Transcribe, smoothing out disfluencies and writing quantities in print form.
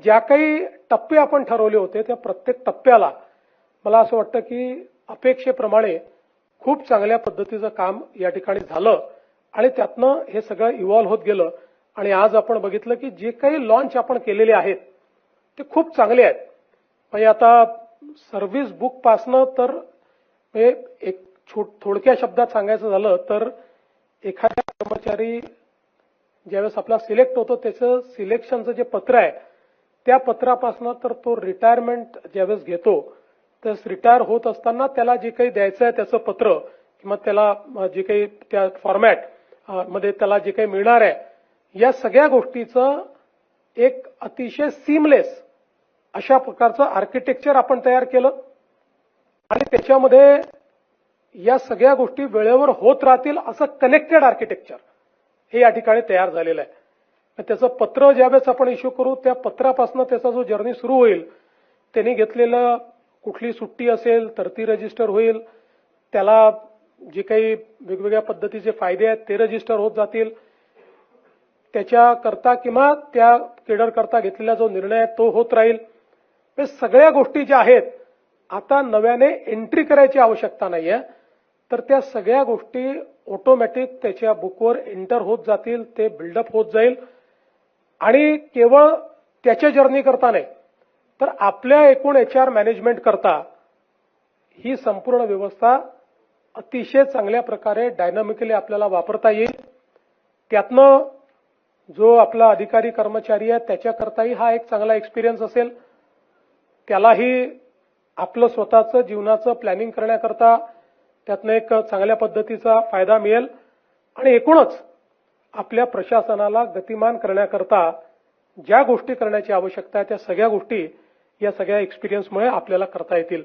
ज्या काही टप्पे आपण ठरवले होते त्या प्रत्येक टप्प्याला मला असं वाटतं की अपेक्षेप्रमाणे खूप चांगल्या पद्धतीचं काम या ठिकाणी झालं आणि त्यातनं हे सगळं इव्हॉल्व होत गेलं आणि आज आपण बघितलं की जे काही लॉन्च आपण केलेले आहेत ते खूप चांगले आहेत. म्हणजे आता सर्व्हिस बुक पासनं तर एक थोडक्या शब्दात सांगायचं झालं तर एखादा कर्मचारी ज्यावेळेस आपला सिलेक्ट होतो त्याचं सिलेक्शनचं जे पत्र आहे त्या पत्रापासून तर तो रिटायरमेंट ज्यावेळेस घेतो तर रिटायर होत असताना त्याला जे काही द्यायचं आहे त्याचं पत्र किंवा त्याला जे काही त्या फॉर्मॅट मध्ये त्याला जे काही मिळणार आहे या सगळ्या गोष्टीचं एक अतिशय सीमलेस अशा प्रकारचं आर्किटेक्चर आपण तयार केलं आणि त्याच्यामध्ये या सगळ्या गोष्टी वेळेवर होत राहतील असं कनेक्टेड आर्किटेक्चर हे या ठिकाणी तयार झालेलं आहे. त्याचं पत्र ज्यावेळेस आपण इश्यू करू त्या पत्रापासून त्याचा जो जर्नी सुरू होईल त्यांनी घेतलेलं कुठली सुट्टी असेल तर ती रजिस्टर होईल, त्याला जे काही वेगवेगळ्या पद्धतीचे फायदे आहेत ते रजिस्टर होत जातील, त्याच्याकरता किंवा त्या केडरकरता घेतलेला जो निर्णय आहे तो होत राहील. हे सगळ्या गोष्टी ज्या आहेत आता नव्याने एंट्री करायची आवश्यकता नाहीये तर त्या सगळ्या गोष्टी ऑटोमॅटिक त्याच्या बुकवर एंटर होत जातील, ते बिल्डअप होत जाईल आणि केवळ त्याच्या जर्नी करता नाही तर आपल्या एकूण HR मॅनेजमेंट करता ही संपूर्ण व्यवस्था अतिशय चांगल्या प्रकारे डायनामिकली आपल्याला वापरता येईल. त्यातनं जो आपला अधिकारी कर्मचारी आहे त्याच्याकरताही हा एक चांगला एक्सपिरियन्स असेल, त्यालाही आपलं स्वतःचं जीवनाचं प्लॅनिंग करण्याकरता त्यातनं एक चांगल्या पद्धतीचा फायदा मिळेल आणि एकूणच आपल्या प्रशासनाला गतिमान करण्याकरता ज्या गोष्टी करण्याची आवश्यकता आहे त्या सगळ्या गोष्टी या सगळ्या एक्सपिरियन्समुळे आपल्याला करता येतील.